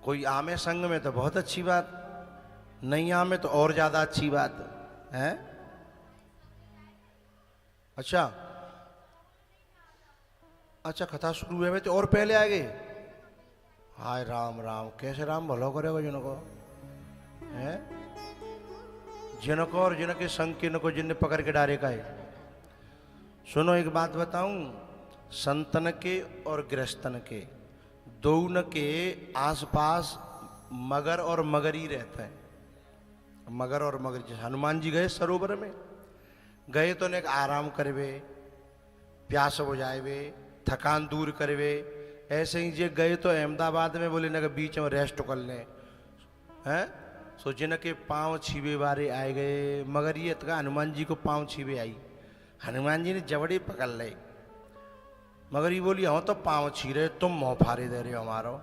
कोई आमे संग में तो बहुत अच्छी बात, नहीं आमे तो और ज्यादा अच्छी बात है। अच्छा अच्छा, कथा शुरू है तो और पहले आ गए। हाय राम राम, कैसे राम भलो करेगा जिनको है, जिनको और जिनके संग किनको जिनने पकड़ के डारे का है। सुनो एक बात बताऊं, संतन के और गृहस्थन के दोनों के आसपास मगर और मगरी रहता है। मगर और मगर, जैसे हनुमान जी गए सरोवर में, गए तो ने आराम करवे, प्यास बुझावे, थकान दूर करवे। ऐसे ही जे गए तो अहमदाबाद में बोले ना बीच में रेस्ट कर लें हैं। सो जिनके पाँव छीबे बारे आए गए, मगर ये तक हनुमान जी को पाँव छीबे आई। हनुमान जी ने जबड़ी पकड़ ले, मगर ये बोली हाँ तो पाँव छी रहे, तुम मुँह फारे दे रहे हो हमारो।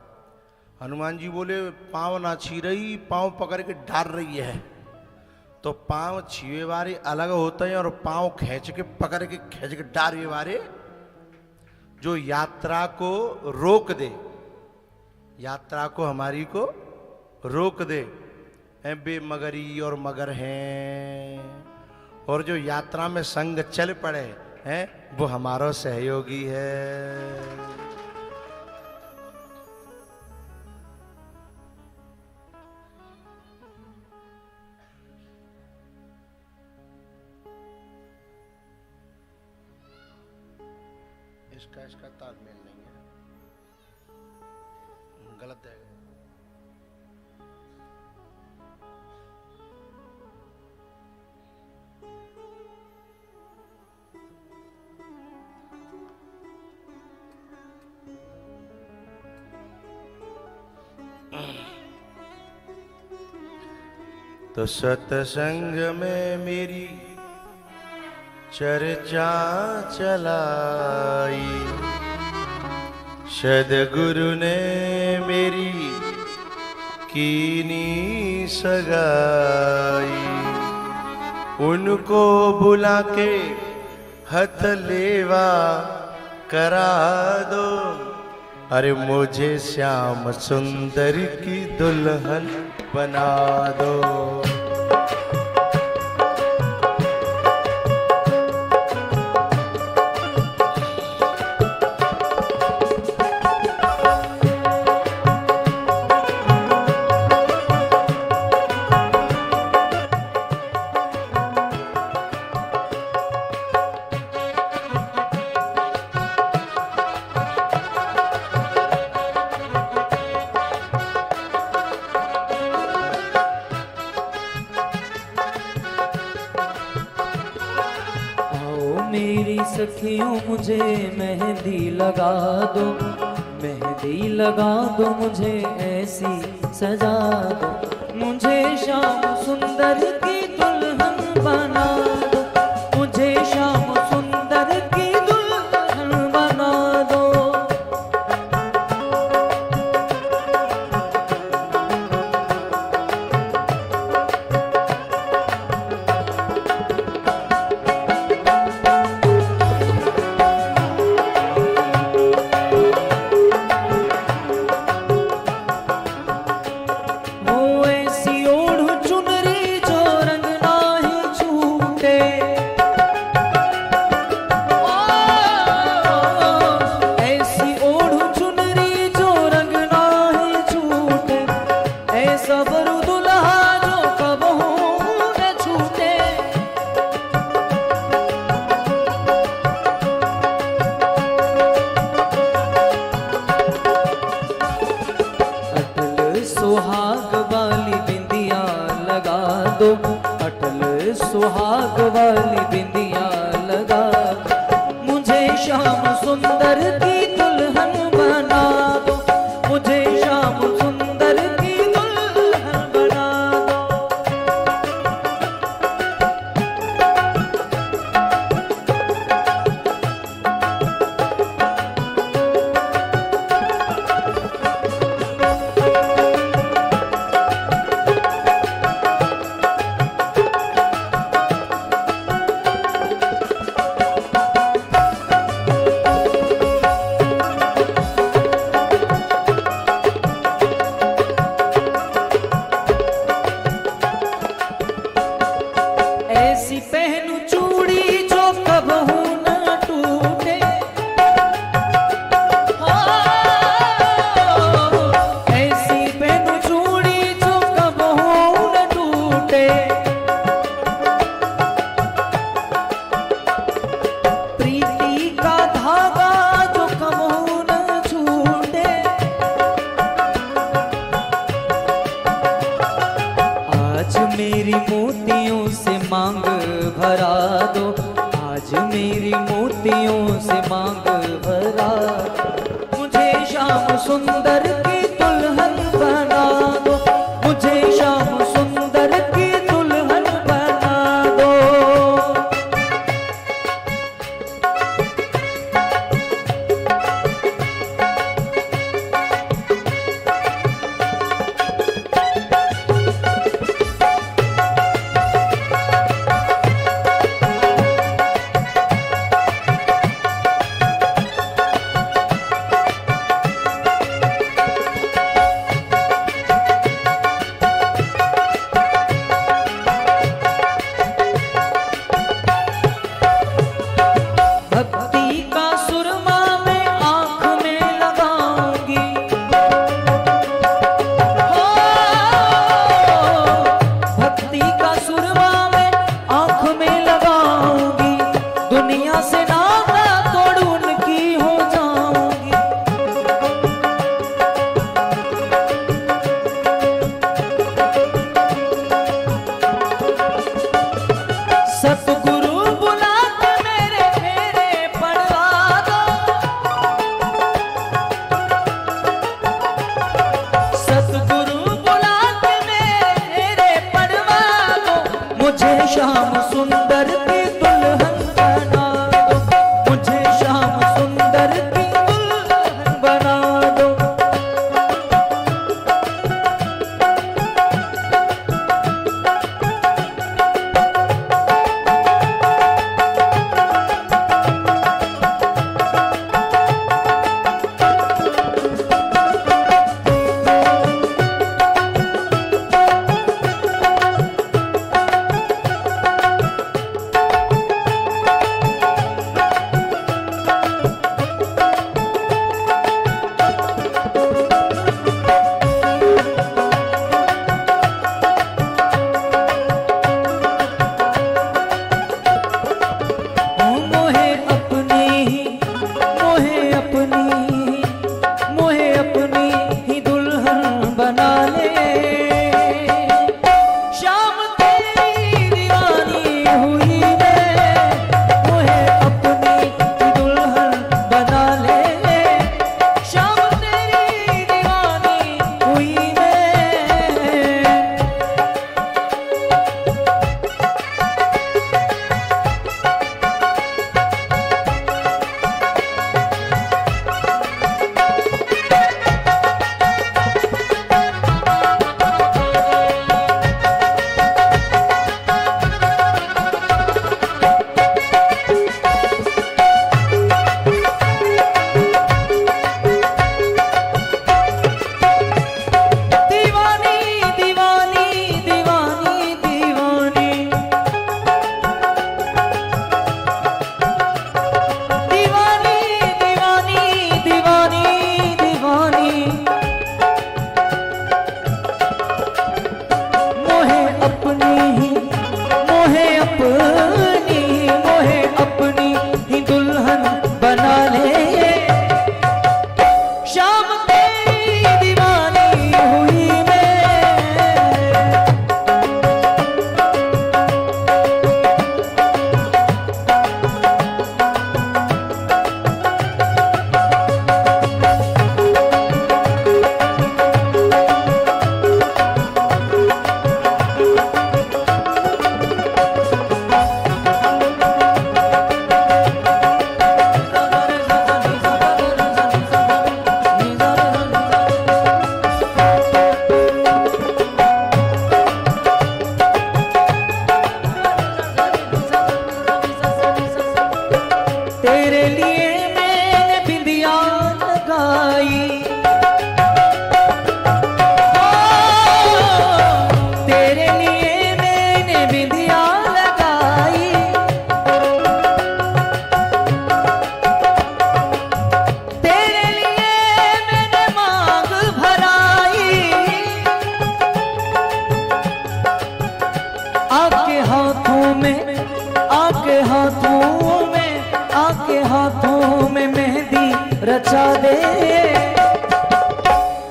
हनुमान जी बोले पाँव ना छी रही, पाँव पकड़ के डाल रही है। तो पाँव छीवे वाले अलग होते हैं और पाँव खींच के पकड़ के खींच के डालने वाले जो यात्रा को रोक दे, यात्रा को हमारी को रोक दे, हैं बेमगरी और मगर हैं। और जो यात्रा में संग चल पड़े हैं वो हमारा सहयोगी है। इसका तालमेल नहीं है, गलत है। तो सत्संग में मेरी चर्चा चलाई, सद्गुरु ने मेरी कीनी सगाई। उनको बुला के हथ लेवा करा दो, अरे मुझे श्याम सुंदर की दुल्हन बना दो। सखियों मुझे मेहंदी लगा दो, मेहंदी लगा दो, मुझे ऐसी सजा दो, मुझे श्याम सुंदर की दुल्हन बना दो, मुझे श्याम सुंदर की दुल्हन बना दो। सुहाग वाली बिंदिया लगा दो, अटल सुहाग वाली बिंदिया लगा दो, मुझे श्याम सुंदर की दुल्हन बना दो, मुझे श्याम सुंदर की दुल्हन बना दो। मेरी मोतियों से मांग भरा दो, आज मेरी मोतियों से मांग भरा दो। मुझे श्याम सुंदर की दुल्हन बना दो, मुझे श्याम सुंदर की दुल्हन बना दो। भक्ति का सुरमा मैं आँख में लगाऊंगी, हो भक्ति का सुरमा मैं आँख में लगाऊंगी, दुनिया से नाता तोड़ उनकी हो जाऊंगी। सतगुरु बुला के मेरे फेरे पड़वा दो, सतगुरु बुला के मेरे फेरे पड़वा दो। मुझे श्याम सुंदर की दुल्हन बना दो, मुझे श्याम सुंदर की दुल्हन बना दो। मोहे अपनी ही दुल्हन बना ले, श्याम तेरी दीवानी हुई मैं, मोहे अपनी ही दुल्हन बना ले, श्याम तेरी दीवानी हुई मैं। मोहे अपनी ही दुल्हन बना ले, श्याम तेरी दीवानी हुई मैं। तेरे लिए मैंने बिंदिया लगाई, तेरे लिए मैंने बिंदिया लगाई, तेरे लिए मैंने मांग भराई, आपके हाथों में आपके हाथों में आपके हाथों में मेहंदी रचा दे,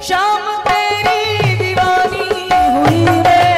श्याम तेरी दीवानी हुई मैं।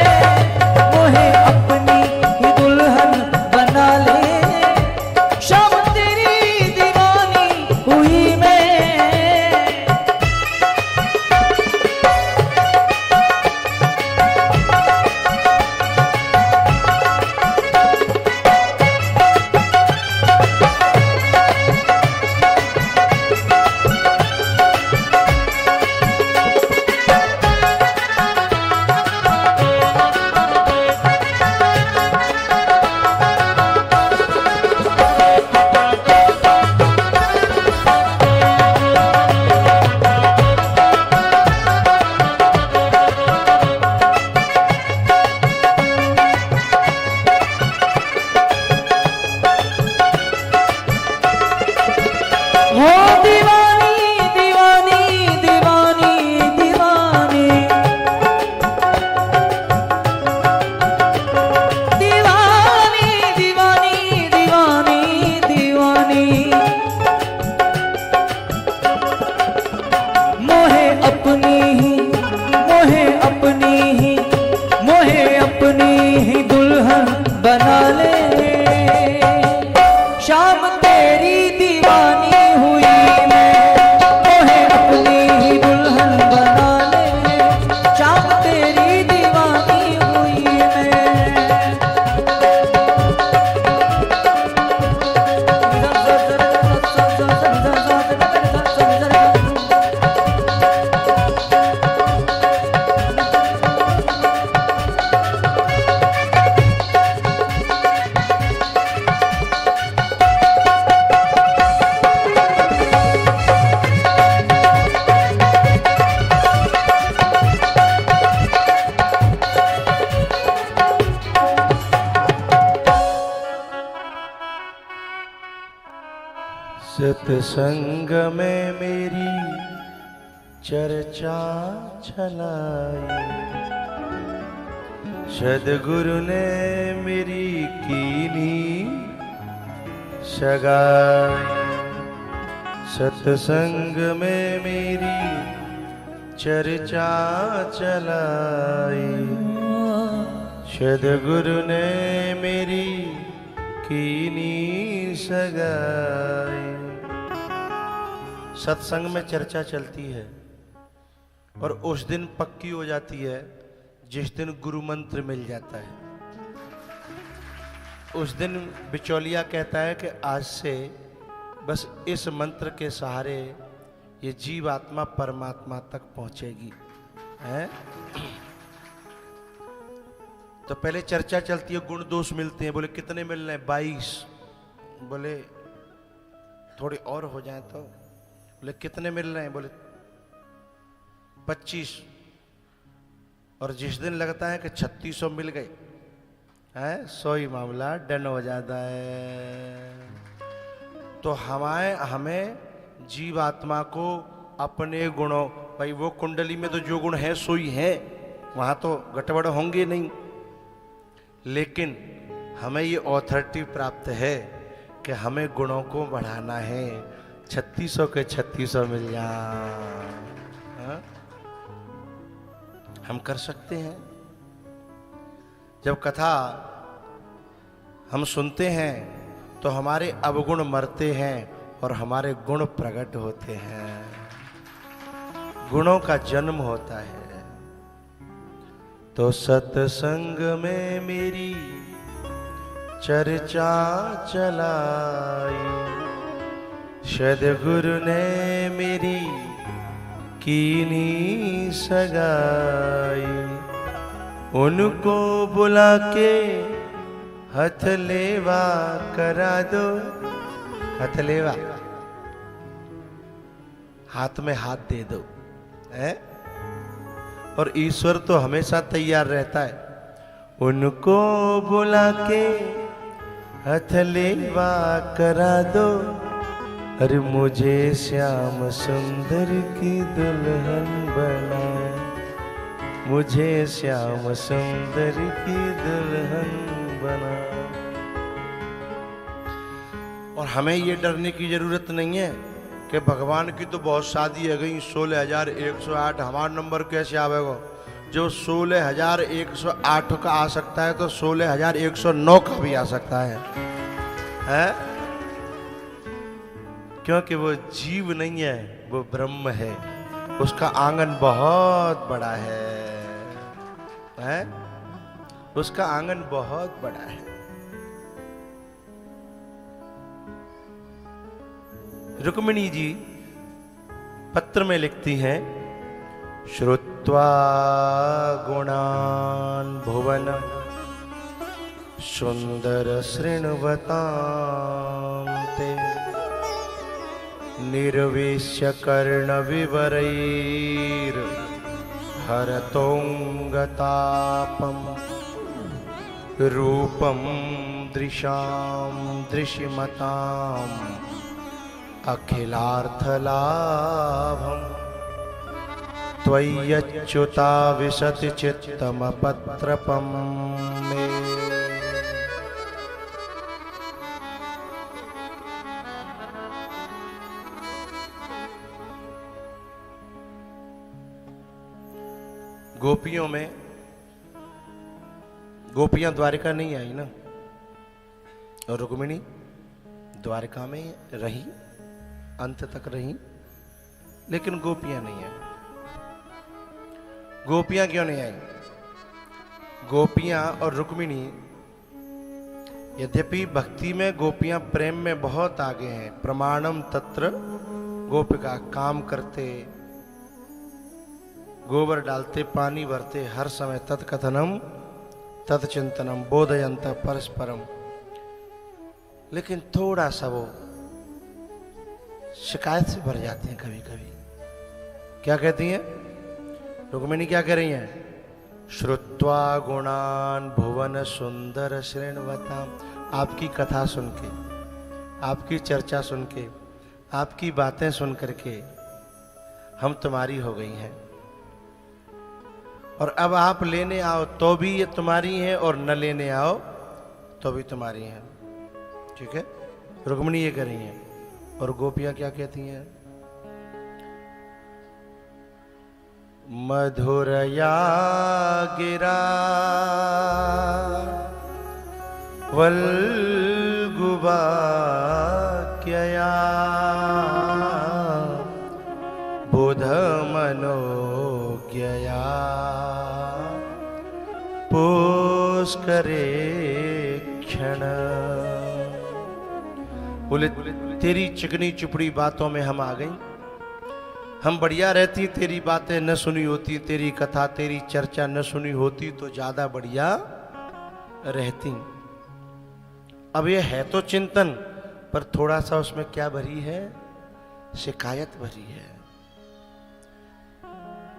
सत्संग में मेरी चर्चा चलाई, सदगुरु ने मेरी कीनी सगाई। सत्संग में मेरी चर्चा चलाई, सदगुरु ने मेरी कीनी सगाई। सत्संग में चर्चा चलती है और उस दिन पक्की हो जाती है जिस दिन गुरु मंत्र मिल जाता है। उस दिन बिचौलिया कहता है कि आज से बस इस मंत्र के सहारे ये जीव आत्मा परमात्मा तक पहुंचेगी है। तो पहले चर्चा चलती है, गुण दोष मिलते हैं। बोले कितने मिल रहे हैं? 22। बोले थोड़ी और हो जाए तो? बोले कितने मिल रहे हैं? बोले 25। और जिस दिन लगता है कि 3600 मिल गए है, सो ही मामला डन हो जाता है। तो हमें जीव आत्मा को अपने गुणों, भाई वो कुंडली में तो जो गुण है सो ही है, वहां तो गड़बड़ होंगे नहीं, लेकिन हमें ये ऑथोरिटी प्राप्त है कि हमें गुणों को बढ़ाना है। 3600 के 3600 मिल जाए, हम कर सकते हैं। जब कथा हम सुनते हैं तो हमारे अवगुण मरते हैं और हमारे गुण प्रकट होते हैं, गुणों का जन्म होता है। तो सत्संग में मेरी चर्चा चलाई, सद्गुरु ने मेरी कीनी सगाई। उनको बुला के हथलेवा करा दो। हथलेवा, हाथ में हाथ दे दो है? और ईश्वर तो हमेशा तैयार रहता है। उनको बुला के हथलेवा करा दो, अरे मुझे श्याम सुंदर की दुल्हन बना, मुझे श्याम सुंदर की दुल्हन बना। और हमें ये डरने की जरूरत नहीं है कि भगवान की तो बहुत शादी है गई, 16,108, हमारा नंबर कैसे आवेगा? जो 16,108 का आ सकता है तो 16,109 का भी आ सकता है? क्योंकि वो जीव नहीं है, वो ब्रह्म है, उसका आंगन बहुत बड़ा है? उसका आंगन बहुत बड़ा है। रुक्मिणी जी पत्र में लिखती हैं, श्रुत्वा गुणान भुवन सुंदर शृण्वतां ते, निर्वेश्य कर्ण विवरैर हरतोंगतापम, रूपम दृशाम दृश्यमताम अखिलार्थलाभम, त्वय्यच्युता विशति चित्तमपत्रपम मे। गोपियों में, गोपियां द्वारिका नहीं आई ना, और रुक्मिणी द्वारिका में रही, अंत तक रही, लेकिन गोपियां नहीं आई। गोपियां क्यों नहीं आई? गोपियां और रुक्मिणी यद्यपि भक्ति में गोपियां प्रेम में बहुत आगे हैं, प्रमाणम तत्र गोपिका, काम करते, गोबर डालते, पानी भरते, हर समय तत्कथनम तत्चिंतनम बोधयंत परस्परम, लेकिन थोड़ा सा वो शिकायत से भर जाते हैं कभी कभी। क्या कहती हैं रुक्मिणी? क्या कह रही हैं? श्रुत्वा गुणान भुवन सुंदर श्रेणवताम, आपकी कथा सुन के, आपकी चर्चा सुन के आपकी बातें सुन करके हम तुम्हारी हो गई हैं, और अब आप लेने आओ तो भी ये तुम्हारी हैं, और न लेने आओ तो भी तुम्हारी हैं। ठीक है, रुक्मिणी ये कह रही हैं, और गोपियां क्या कहती हैं? मधुरया गिरा वल्गुवाक्यया बुध मनोज्ञया पुष्करे क्षण। बोले तेरी चिकनी चुपड़ी बातों में हम आ गई। हम बढ़िया रहती, तेरी बातें न सुनी होती, तेरी कथा तेरी चर्चा न सुनी होती तो ज्यादा बढ़िया रहती। अब ये है तो चिंतन, पर थोड़ा सा उसमें क्या भरी है? शिकायत भरी है।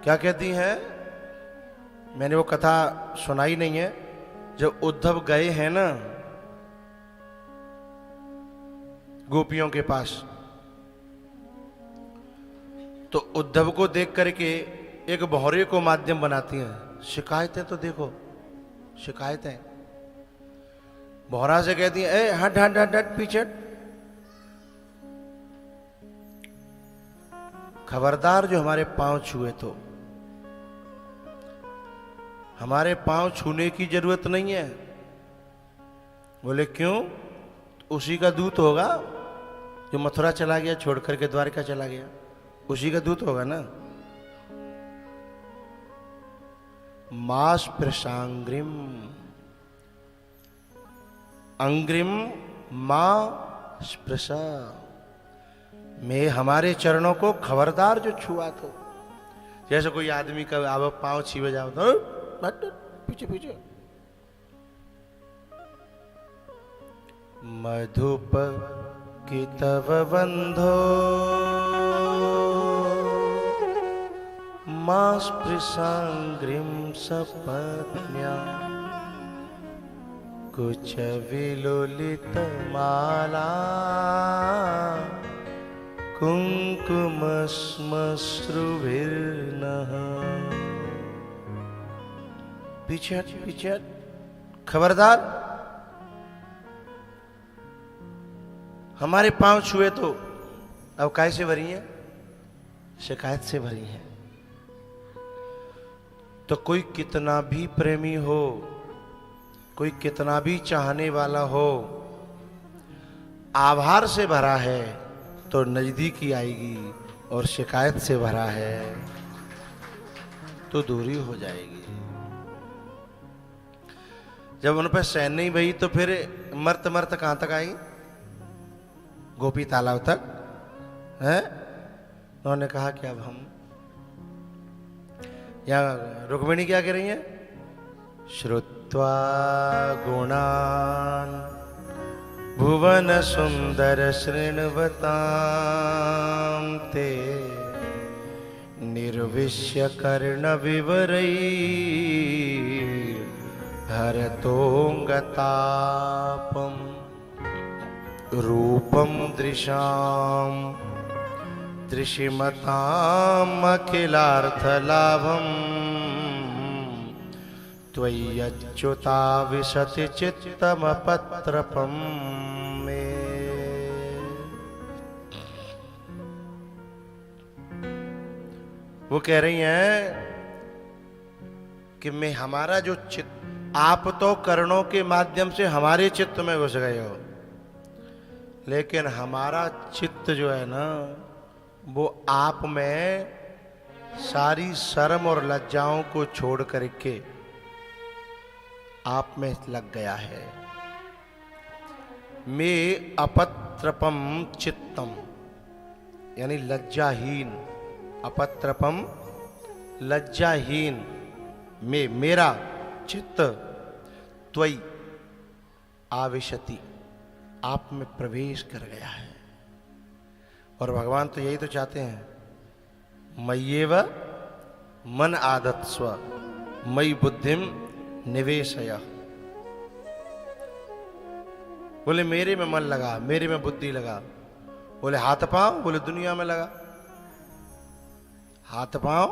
क्या कहती हैं? मैंने वो कथा सुनाई नहीं है। जब उद्धव गए हैं ना गोपियों के पास, तो उद्धव को देख करके एक भौरे को माध्यम बनाती हैं। शिकायतें तो देखो, शिकायतें। भौरा से कहती हैं, ए हट हट हट हट पीछे। खबरदार जो हमारे पांव छुए तो। हमारे पांव छूने की जरूरत नहीं है। बोले क्यों? उसी का दूत होगा जो मथुरा चला गया, छोड़ करके द्वारका चला गया, उसी का दूत होगा ना। मास प्रसांग्रिम अंग्रिम मां स्पृशा। मैं हमारे चरणों को खबरदार जो छुआ तो। जैसे कोई आदमी का अब पांव छीवे जाओ तो पीछे पीछे। मधुप की तव बंधो मास प्रसांग्रिम सपत्न्या कुछ विलोलित माला कुंकुम श्मश्रुभिर्नः। पीछे हट, पीछे हट, खबरदार। हमारे पांव छुए तो। अब काय से भरी है? शिकायत से भरी है। तो कोई कितना भी प्रेमी हो, कोई कितना भी चाहने वाला हो, आभार से भरा है तो नजदीकी आएगी, और शिकायत से भरा है तो दूरी हो जाएगी। जब उन पर सैन नहीं भई तो फिर मरत मरत कहां तक आई? गोपी तालाब तक है। उन्होंने कहा कि अब हम यहां। रुक्मिणी क्या कह रही है? श्रुत्वा गुणान भुवन सुंदर शृण्वतां ते निर्विश्य कर्ण विवरैः हरतोंगतापम रूपम दृशां दृशिमताम् अखिलार्थलाभम् त्वय्यच्युता विशति चित्तमपत्रपं मे। वो कह रही हैं कि मैं हमारा जो चित्त, आप तो कर्णों के माध्यम से हमारे चित्त में घुस गए हो, लेकिन हमारा चित्त जो है ना वो आप में सारी शर्म और लज्जाओं को छोड़ करके आप में लग गया है। मैं अपत्रपम चित्तम, यानी लज्जाहीन। अपत्रपम लज्जाहीन। मैं, मेरा चित्त त्वयि आविशति, आप में प्रवेश कर गया है। और भगवान तो यही तो चाहते हैं, मय्येव मन आदत्स्व मयि बुद्धिम निवेशय। बोले मेरे में मन लगा, मेरे में बुद्धि लगा, बोले हाथ पांव, बोले दुनिया में लगा। हाथ पांव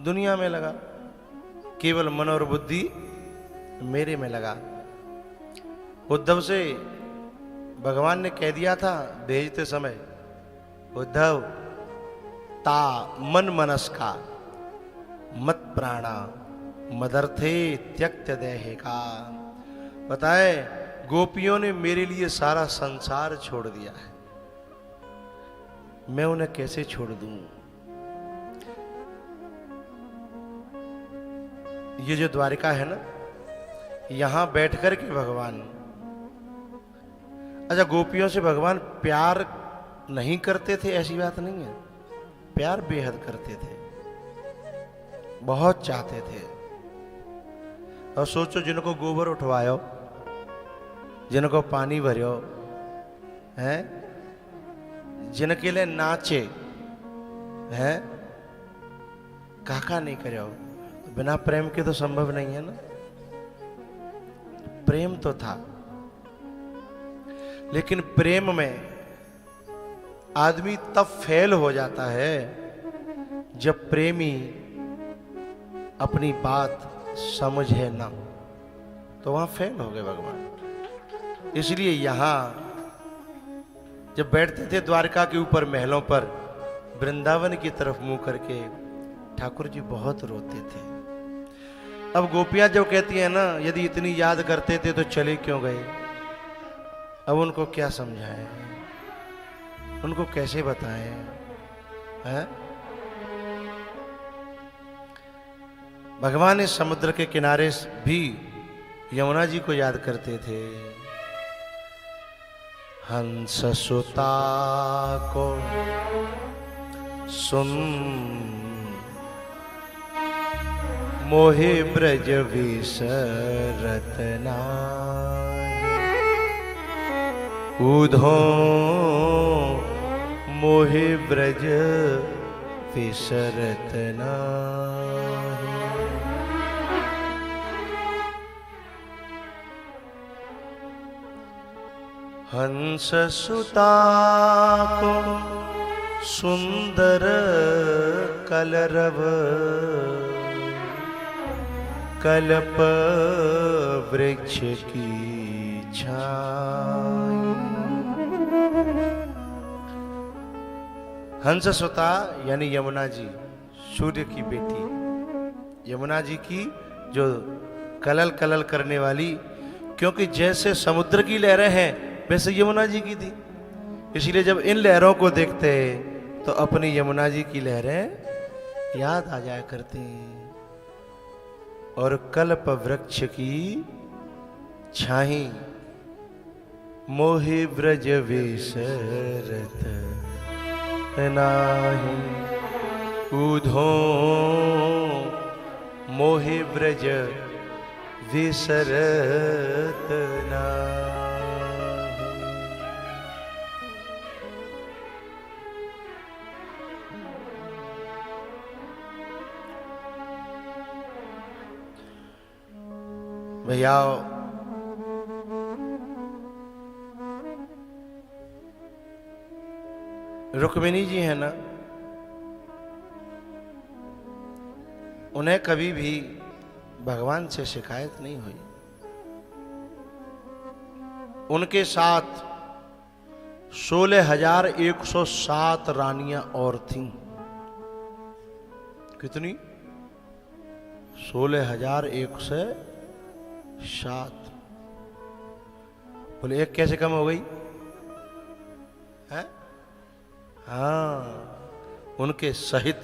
दुनिया में लगा, केवल मन और बुद्धि मेरे में लगा। उद्धव से भगवान ने कह दिया था भेजते समय, उद्धव ता मन मनस्का मत प्राणा मदर्थे त्यक्त देहे का। बताए गोपियों ने मेरे लिए सारा संसार छोड़ दिया है, मैं उन्हें कैसे छोड़ दूं। ये जो द्वारिका है ना, यहां बैठकर के भगवान, अच्छा गोपियों से भगवान प्यार नहीं करते थे ऐसी बात नहीं है, प्यार बेहद करते थे, बहुत चाहते थे। और सोचो जिनको गोबर उठवायो, जिनको पानी भरियो हैं, जिनके लिए नाचे हैं, काका नहीं करो, तो बिना प्रेम के तो संभव नहीं है ना। प्रेम तो था, लेकिन प्रेम में आदमी तब फेल हो जाता है जब प्रेमी अपनी बात समझे ना, तो वहां फेल हो गए भगवान। इसलिए यहां जब बैठते थे द्वारका के ऊपर महलों पर, वृंदावन की तरफ मुंह करके ठाकुर जी बहुत रोते थे। अब गोपियां जो कहती है ना, यदि इतनी याद करते थे तो चले क्यों गए। अब उनको क्या समझाएं, उनको कैसे बताएं हैं? भगवान इस समुद्र के किनारे भी यमुना जी को याद करते थे। हंस सुता को सुन मोहे ब्रज विसरत नाहि, उधो मोहे ब्रज विसरत नाहि। हंस सुता को सुंदर कलरव, कल्प वृक्ष की छाई। हंस सुता यानी यमुना जी, सूर्य की बेटी यमुना जी की, जो कलल कलल करने वाली, क्योंकि जैसे समुद्र की लहरें हैं वैसे यमुना जी की थी। इसलिए जब इन लहरों को देखते तो अपनी यमुना जी की लहरें याद आ जाया करती। और कल्प वृक्ष की छाही, मोहे ब्रज विसरत नाहि, उधो मोहे ब्रज विसरत नाहि। भैया रुक्मिणी जी है ना, उन्हें कभी भी भगवान से शिकायत नहीं हुई। उनके साथ 16,107 रानियां और थीं। कितनी? 16,107। बोले एक कैसे कम हो गई है? हाँ, उनके सहित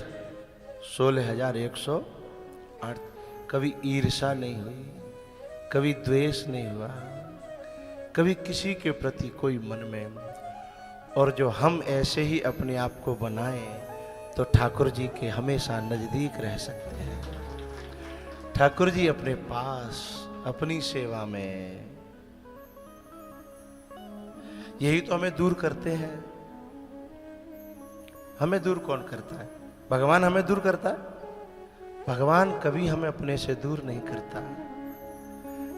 16,108। कभी ईर्षा नहीं हुई, कभी द्वेष नहीं हुआ, कभी किसी के प्रति कोई मन में। और जो हम ऐसे ही अपने आप को बनाएं तो ठाकुर जी के हमेशा नजदीक रह सकते हैं। ठाकुर जी अपने पास, अपनी सेवा में। यही तो हमें दूर करते हैं। हमें दूर कौन करता है? भगवान हमें दूर करता है? भगवान कभी हमें अपने से दूर नहीं करता।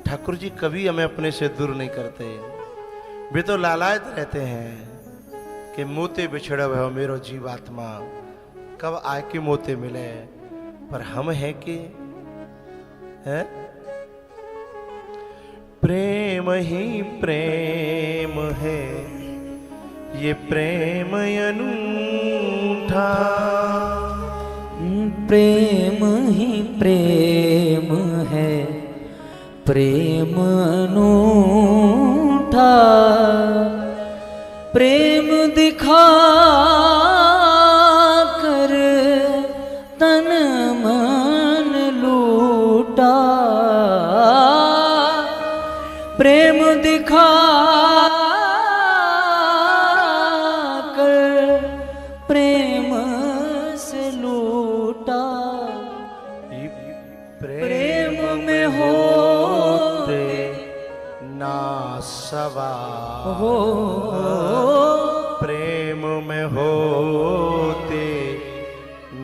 ठाकुर जी कभी हमें अपने से दूर नहीं करते। वे तो लालायत रहते हैं कि मोते बिछड़ भयो मेरो जीवात्मा, कब आके मोते मिले, पर हम हैं कि है प्रेम ही प्रेम है, ये प्रेम अनूठा। प्रेम ही प्रेम है, प्रेम अनूठा। प्रेम दिखा कर तन मन लूटा, प्रेम दिखा कर प्रेम से लूटा। प्रेम में होते ना सवाल हो, प्रेम में होते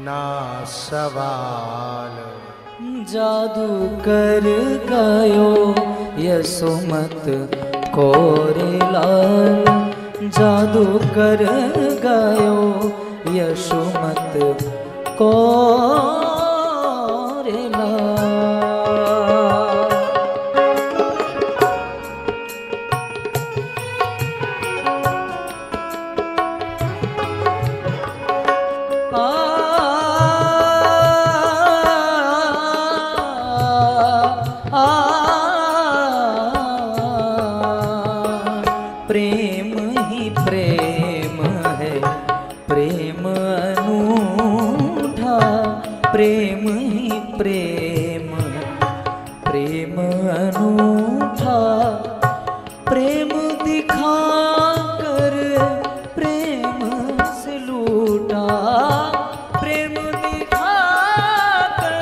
ना सवाल। जादू कर गयो यशोमत कोरे लाल, जादू कर गयो यशोमत कोरे लाल। प्रेम ही प्रेम है, प्रेम अनूठा। प्रेम ही प्रेम है, प्रेम अनूठा। प्रेम दिखा कर प्रेम से लूटा, प्रेम दिखा कर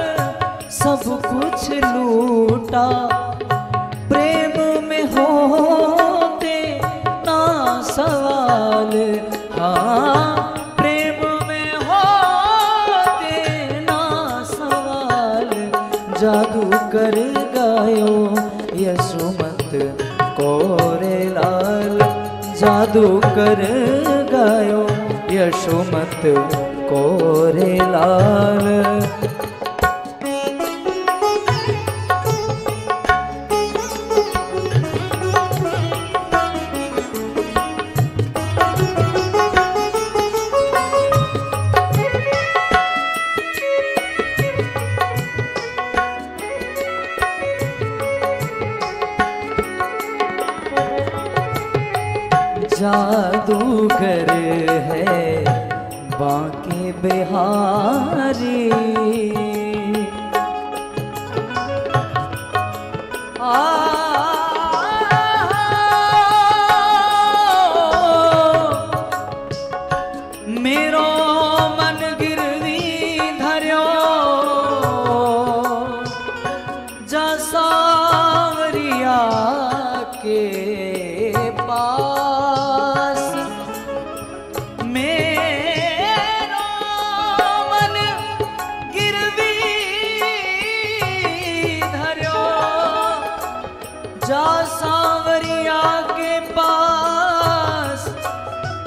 सब कुछ लूटा। प्रेम में होते ना सवाल, हाँ प्रेम में होते ना सवाल। जादू कर गयो यशोमत कोरे लाल, जादू कर गयो यशोमत कोरे लाल। जादूगर है बांके बिहारी, मेरो मन गिरवी धर्यो जा सावरिया के पास। मेरो मन गिरवी धर्यो जा सावरिया के पास।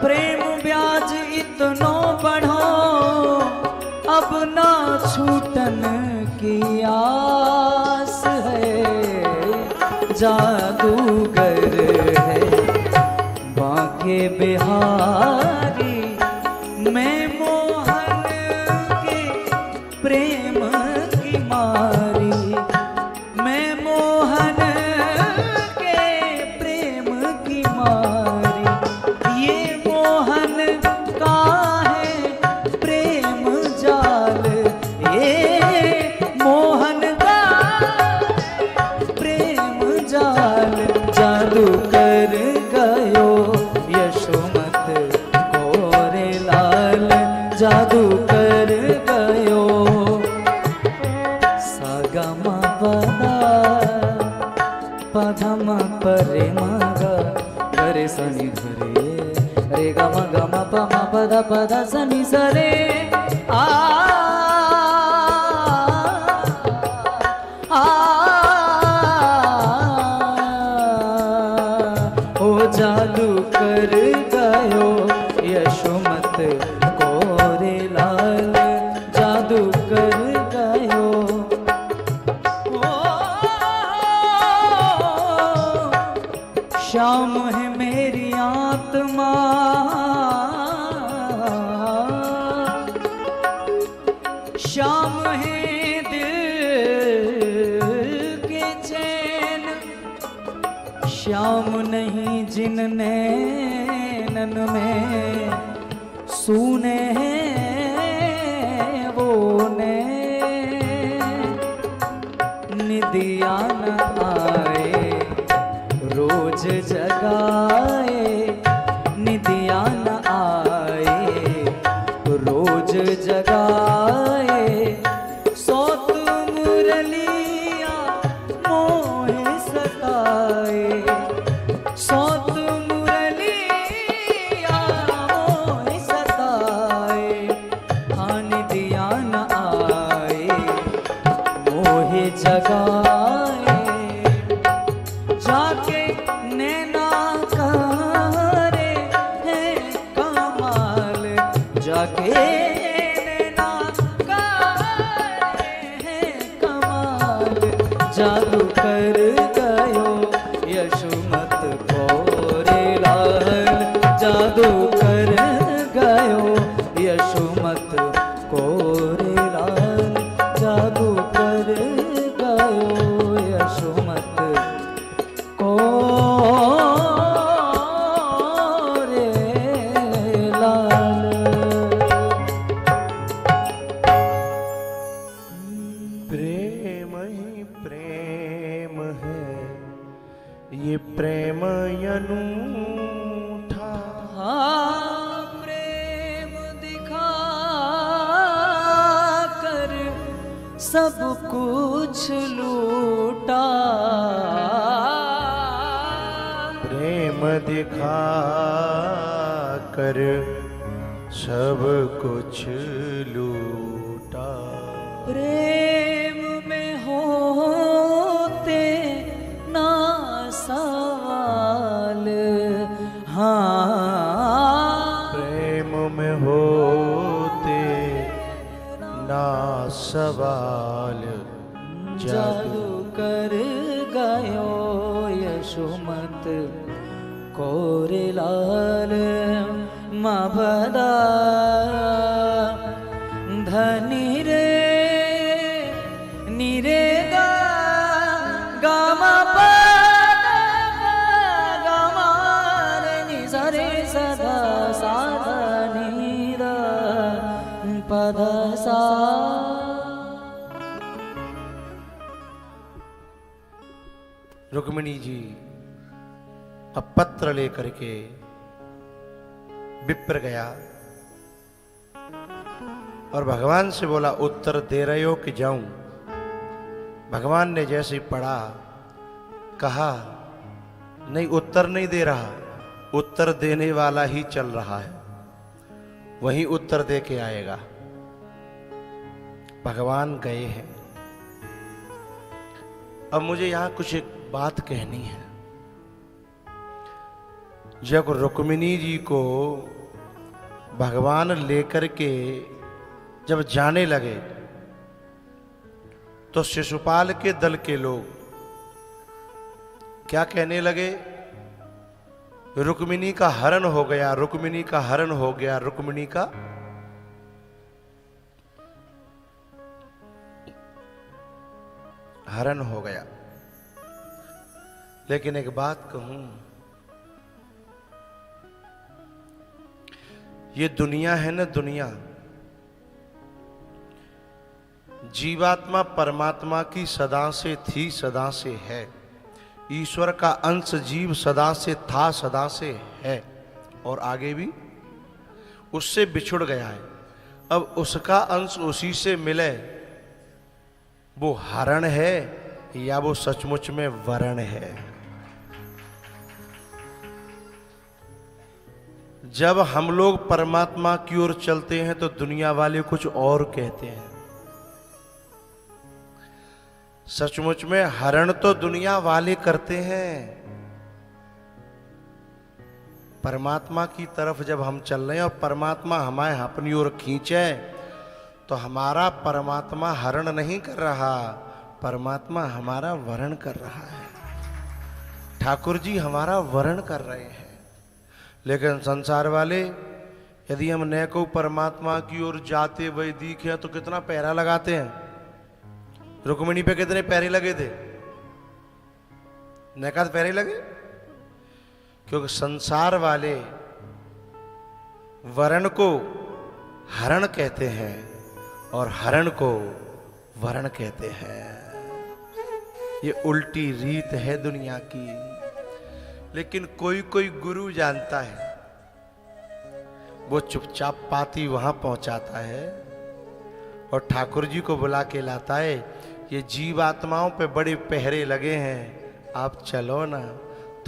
प्रेम ब्याज इतनो बढ़ो अब ना छूटन की आस है। जादूगर है बांके बिहारी, मैं मोहन के प्रेम की मारी। मैं मोहन के प्रेम की मारी, ये मोहन का है प्रेम जाल। ये मोहन का प्रेम जाल। जादू कर गयो यशोमत कोरे लाल, जादू कर गयो। सागमा पदा पधम परे मगा गरे सनि धरे, रे गम गम पम पद पद सनि सरे। ओ जादू कर गयो श्याम है मेरी आत्मा, श्याम है दिल के चैन, श्याम नहीं जिन नैनन में सूने हैं वो नैन। निदिया न आए रोज जगाए, निदिया न आए रोज जगाए, सौत मुरलिया मोहे सताए, सौत मुरलिया मोहे सताए। हाँ निदिया न आए मोहे जगाए, जाके नैना करे हैं कमाल, जाके नैना करे हैं कमाल। जादू कर गयो यशोमत कोरे लाल, जादू कर गयो यशोमत कोरे लाल, जादू कर गयो यशोमत कोरे लाल। प्रेम ही प्रेम है, ये प्रेम अनूठा। हाँ प्रेम दिखा कर सब कुछ लूटा, प्रेम दिखा कर सब कुछ लूटा। प्रेम में होते ना सवाल, हाँ प्रेम में होते ना सवाल, जादू कर गयो यशोमत कोरे लाल। माँ बदा धनी रे नीरे गा गामा गामा रे नि सरे सदा साधा नीदा पद सा। रुक्मिणी जी अब पत्र लेकर के विप्र गया और भगवान से बोला उत्तर दे रहे हो कि जाऊं। भगवान ने जैसे ही पढ़ा कहा नहीं उत्तर नहीं दे रहा, उत्तर देने वाला ही चल रहा है, वही उत्तर दे के आएगा। भगवान गए हैं। अब मुझे यहां कुछ एक बात कहनी है। जब रुक्मिणी जी को भगवान लेकर के जब जाने लगे तो शिशुपाल के दल के लोग क्या कहने लगे, रुक्मिणी का हरण हो गया, रुक्मिणी का हरण हो गया, रुक्मिणी का हरण हो गया। लेकिन एक बात कहूं, ये दुनिया है ना, दुनिया जीवात्मा परमात्मा की सदा से थी, सदा से है। ईश्वर का अंश जीव सदा से था, सदा से है और आगे भी उससे बिछुड़ गया है। अब उसका अंश उसी से मिले, वो हरण है या वो सचमुच में वरण है। जब हम लोग परमात्मा की ओर चलते हैं तो दुनिया वाले कुछ और कहते हैं। सचमुच में हरण तो दुनिया वाले करते हैं। परमात्मा की तरफ जब हम चल रहे हैं और परमात्मा हमारे अपनी ओर खींचे तो हमारा परमात्मा हरण नहीं कर रहा, परमात्मा हमारा वरण कर रहा है। ठाकुर जी हमारा वर्ण कर रहे हैं। लेकिन संसार वाले, यदि हम न को परमात्मा की ओर जाते हुए दिखे तो कितना पहरा लगाते हैं। रुक्मिणी पे कितने पहरे लगे थे? न का पहरे लगे, क्योंकि संसार वाले वर्ण को हरण कहते हैं और हरण को वर्ण कहते हैं। ये उल्टी रीत है दुनिया की। लेकिन कोई कोई गुरु जानता है, वो चुपचाप पाती वहां पहुंचाता है और ठाकुर जी को बुला के लाता है। ये जीव आत्माओं पे बड़े पहरे लगे हैं, आप चलो ना,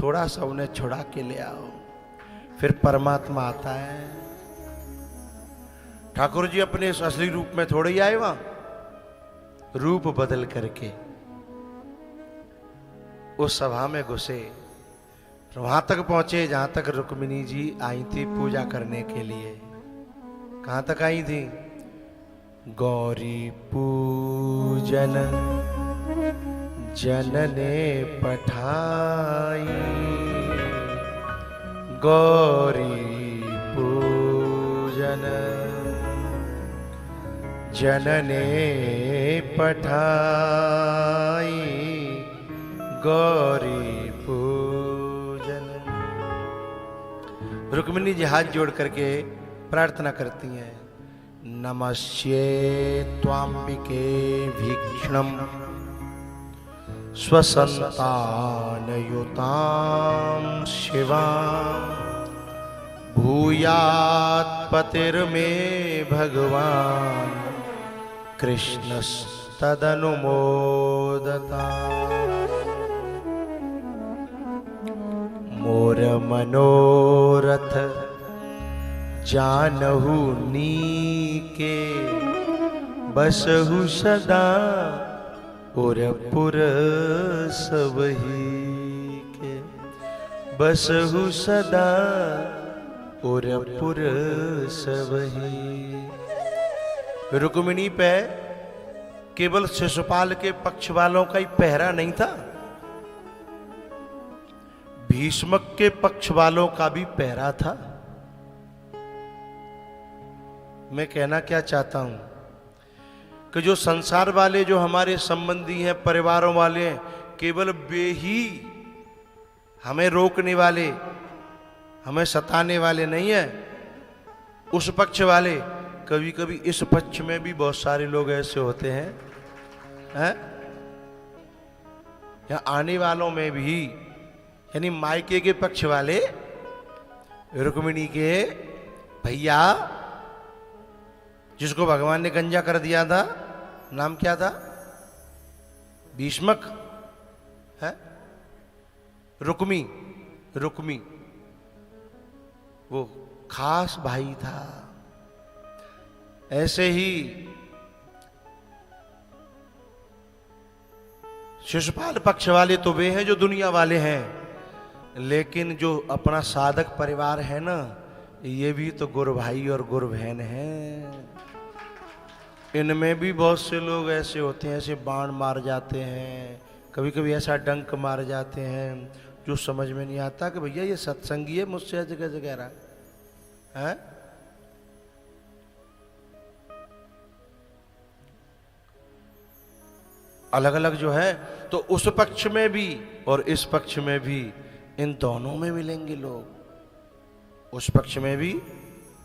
थोड़ा सा उन्हें छुड़ा के ले आओ। फिर परमात्मा आता है। ठाकुर जी अपने इस असली रूप में थोड़े ही आए, वहां रूप बदल करके उस सभा में घुसे, वहां तक पहुंचे जहां तक रुक्मिणी जी आई थी पूजा करने के लिए। कहां तक आई थी? गौरी पूजन जनने पठाई, गौरी पूजन जनने पठाई, गौरी पूजन। रुक्मिणी जी हाथ जोड़ करके प्रार्थना करती हैं, नमस्ये त्वाम्बिके भीक्ष्णम स्वसंतानयुतां शिवां, भूयात् पतिर्मे भगवान् कृष्णस्तदनुमोदता। मोर मनोरथ जानहु नीके, बसहु सदा उरपुर सबही के, बसहु सदा उरपुर सबही। रुक्मिणी पे केवल शिशुपाल के पक्ष वालों का ही पहरा नहीं था, भीष्मक के पक्ष वालों का भी पहरा था। मैं कहना क्या चाहता हूं कि जो संसार वाले, जो हमारे संबंधी हैं, परिवारों वाले हैं, केवल वे ही हमें रोकने वाले, हमें सताने वाले नहीं है। उस पक्ष वाले, कभी कभी इस पक्ष में भी बहुत सारे लोग ऐसे होते हैं, या आने वालों में भी, यानी मायके के पक्ष वाले, रुक्मिणी के भैया जिसको भगवान ने गंजा कर दिया था, नाम क्या था? भीष्मक है, रुक्मी, रुक्मी वो खास भाई था। ऐसे ही शिशुपाल पक्ष वाले तो वे हैं जो दुनिया वाले हैं, लेकिन जो अपना साधक परिवार है ना, ये भी तो गुरु भाई और गुरु बहन हैं। इनमें भी बहुत से लोग ऐसे होते हैं, ऐसे बाण मार जाते हैं, कभी कभी ऐसा डंक मार जाते हैं जो समझ में नहीं आता कि भैया ये सत्संगी है, मुझसे ऐसे कैसे कह रहा है? अलग अलग जो है, तो उस पक्ष में भी और इस पक्ष में भी, इन दोनों में मिलेंगे लोग, उस पक्ष में भी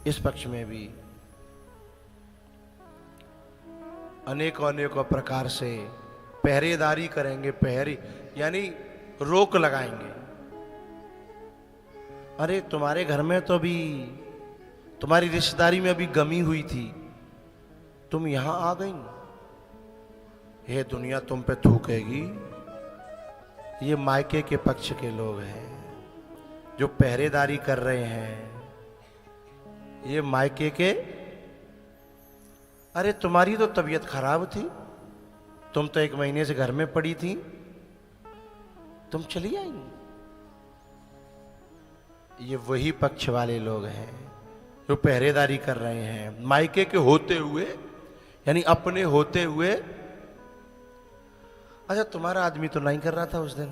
इस पक्ष में भी। अनेकों अनेकों प्रकार से पहरेदारी करेंगे, पहरे यानी रोक लगाएंगे। अरे तुम्हारे घर में तो भी, तुम्हारी रिश्तेदारी में अभी गमी हुई थी, तुम यहां आ गई, ये दुनिया तुम पे थूकेगी। ये मायके के पक्ष के लोग हैं जो पहरेदारी कर रहे हैं, ये मायके के। अरे तुम्हारी तो तबीयत खराब थी, तुम तो 1 महीने से घर में पड़ी थी, तुम चली आई। ये वही पक्ष वाले लोग हैं जो पहरेदारी कर रहे हैं, मायके के होते हुए, यानी अपने होते हुए। अच्छा तुम्हारा आदमी तो नहीं कर रहा था उस दिन,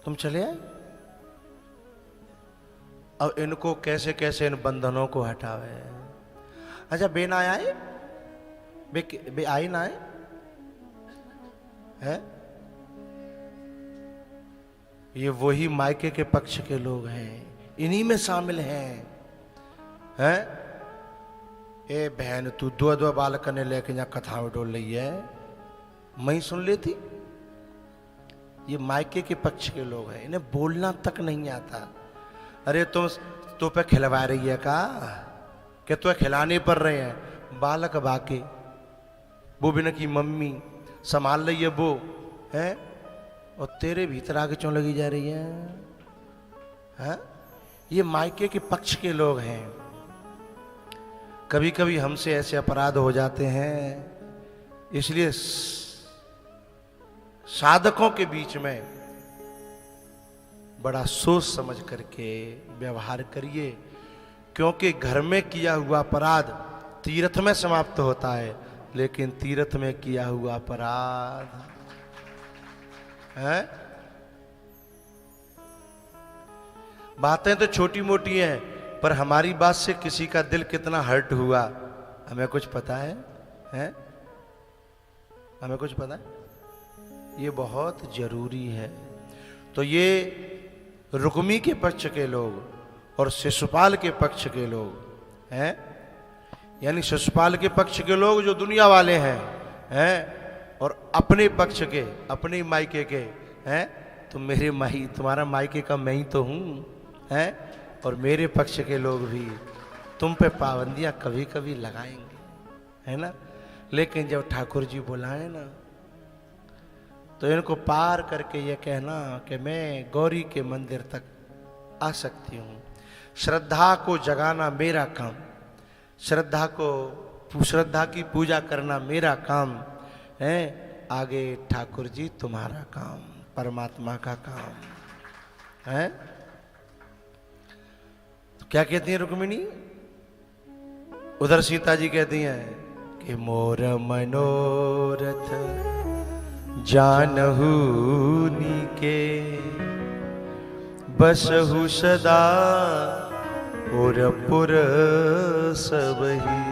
तुम चले आए। अब इनको कैसे कैसे इन बंधनों को हटावे। अच्छा बे ना आए, बे आई ना आए है? ये वही मायके के पक्ष के लोग हैं, इन्हीं में शामिल हैं। हैं? ए बहन तू दो दो बालक ने लेके यहाँ कथा में डोल रही है, मैं सुन लेती। ये मायके के पक्ष के लोग हैं, इन्हें बोलना तक नहीं आता। अरे तुम तो पे खिलवा रही है का, कि तुम्हें खिलाने पड़ रहे हैं बालक बाके, वो बिना की मम्मी संभाल रही है वो है, और तेरे भीतर आगे क्यों लगी जा रही है? ये मायके के पक्ष के लोग हैं। कभी कभी हमसे ऐसे अपराध हो जाते हैं, इसलिए साधकों के बीच में बड़ा सोच समझ करके व्यवहार करिए, क्योंकि घर में किया हुआ अपराध तीर्थ में समाप्त होता है, लेकिन तीर्थ में किया हुआ अपराध है। बातें तो छोटी मोटी हैं, पर हमारी बात से किसी का दिल कितना हर्ट हुआ हमें कुछ पता है? हैं? हमें कुछ पता है? ये बहुत जरूरी है। तो ये रुक्मी के पक्ष के लोग और शिशुपाल के पक्ष के लोग हैं, यानी शिशुपाल के पक्ष के लोग जो दुनिया वाले हैं, और अपने पक्ष के, अपने मायके के हैं, तो मेरे माई तुम्हारा मायके का मैं ही तो हूं, हैं, और मेरे पक्ष के लोग भी तुम पे पाबंदियां कभी कभी लगाएंगे, है ना। लेकिन जब ठाकुर जी बुलाए ना, तो इनको पार करके ये कहना कि मैं गौरी के मंदिर तक आ सकती हूँ। श्रद्धा को जगाना मेरा काम, श्रद्धा की पूजा करना मेरा काम है, आगे ठाकुर जी तुम्हारा काम, परमात्मा का काम है। तो क्या कहती है रुक्मिणी? उधर सीता जी कहती हैं कि मोर मनोरथ जानहु नीके, बसहु सदा और पुर सबही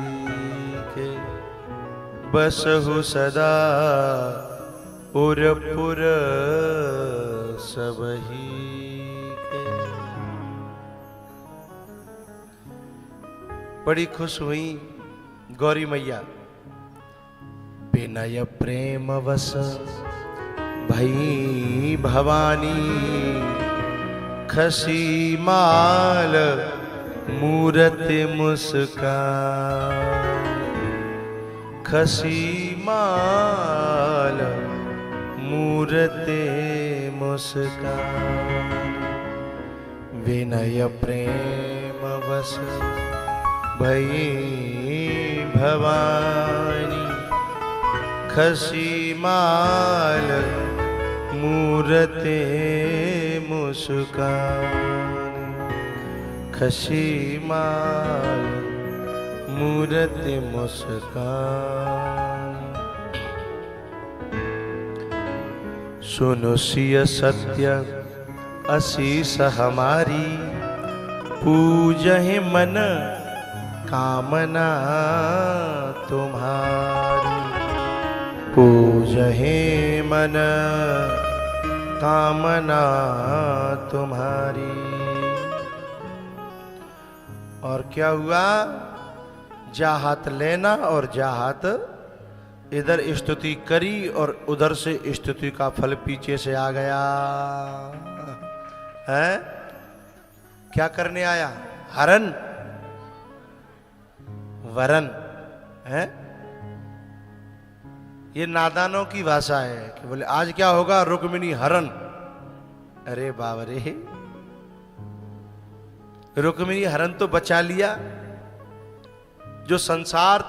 के, बसहु सदा और पुर सबही के। बड़ी खुश हुई गौरी मैया। विनय प्रेम वस भई भवानी, खसी माल मूरति मुस्कान, खसी माल मूरति मुस्कान। विनय प्रेम वस भई भवानी, खसी माल मूरते मुस्कान, खसी माल मूरते मुस्कान। सुनो सिय सत्य असीस हमारी, पूजहि मन कामना तुम्हारी, पूजहि मन कामना तुम्हारी। और क्या हुआ? जा हाथ लेना और जा हाथ, इधर स्तुति करी और उधर से स्तुति का फल पीछे से आ गया है। क्या करने आया? हरण वरन है। ये नादानों की भाषा है कि बोले आज क्या होगा? रुक्मिणी हरण। अरे बाबरे, रुक्मिणी हरण तो बचा लिया, जो संसार,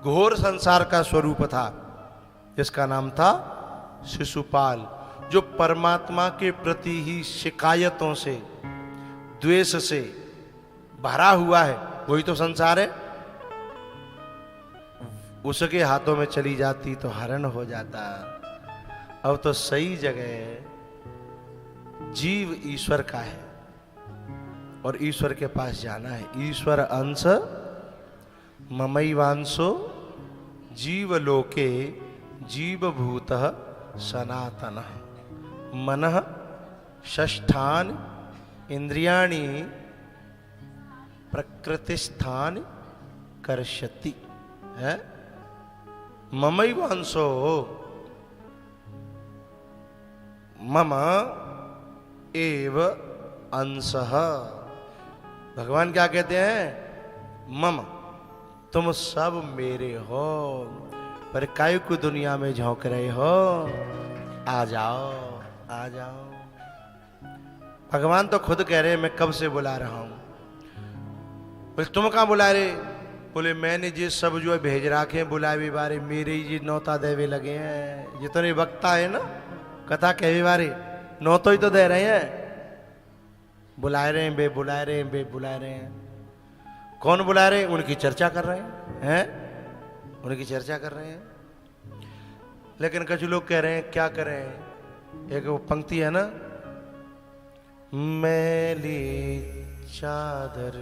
घोर संसार का स्वरूप था, जिसका नाम था शिशुपाल, जो परमात्मा के प्रति ही शिकायतों से, द्वेष से भरा हुआ है, वही तो संसार है। उसके हाथों में चली जाती तो हरण हो जाता। अब तो सही जगह जीव ईश्वर का है और ईश्वर के पास जाना है। ईश्वर अंश ममैवांशो जीवलोके जीवभूतः सनातनः मनः षष्ठान इंद्रियाणि प्रकृतिस्थान कर्षति है। ममैवांशो मम एव अंशः। भगवान क्या कहते हैं? मम, तुम सब मेरे हो, पर काहे को दुनिया में झोंक रहे हो? आ जाओ आ जाओ। भगवान तो खुद कह रहे हैं मैं कब से बुला रहा हूं। बोले तुम कहां बुला रहे? बोले मैंने जी सब जो है भेज रखे बुलावे बारे, मेरे ही जी नौता देवे लगे हैं। जितने वक्ता है ना कथा कहवे बारे नौतो ही तो दे रहे हैं। बुला रहे हैं, बे बुला रहे हैं, बे बुला रहे हैं। कौन बुला रहे हैं? उनकी चर्चा कर रहे हैं, उनकी चर्चा कर रहे हैं। लेकिन कुछ लोग कह रहे हैं क्या करें? एक वो पंक्ति है ना, मैली चादर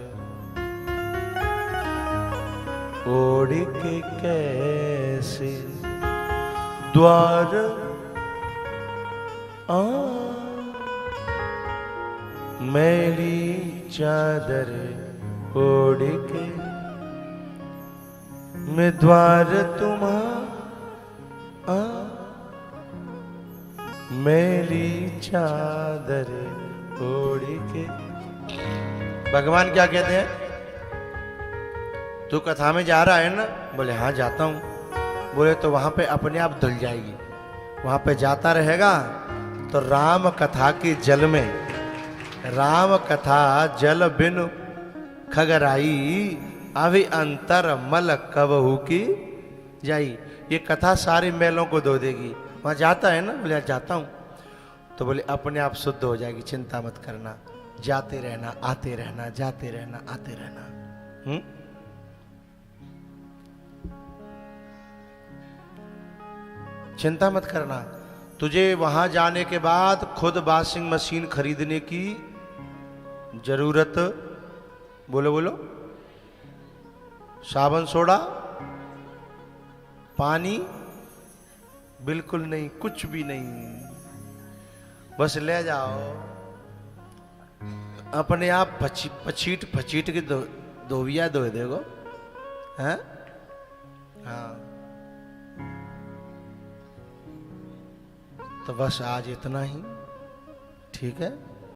ओढ़ के कैसे द्वार आ, मैली चादर ओढ़ के मैं द्वार तुम्हारा, मैली चादर ओढ़ के। भगवान क्या कहते हैं? तू कथा में जा रहा है ना? बोले हाँ जाता हूं। बोले तो वहां पे अपने आप धुल जाएगी। वहां पे जाता रहेगा तो राम कथा के जल में, राम कथा जल बिन खगराई अभी अंतर मल कबहू की जाई। ये कथा सारे मैलों को धो देगी। वहां जाता है ना? बोले जाता हूं। तो बोले अपने आप शुद्ध हो जाएगी, चिंता मत करना, जाते रहना आते रहना, जाते रहना आते रहना। चिंता मत करना। तुझे वहां जाने के बाद खुद वॉशिंग मशीन खरीदने की जरूरत, बोलो बोलो, साबुन सोडा पानी बिल्कुल नहीं, कुछ भी नहीं। बस ले जाओ अपने आप पछीट पछीट के धोबिया धो देगो हैं। हाँ तो बस आज इतना ही, ठीक है।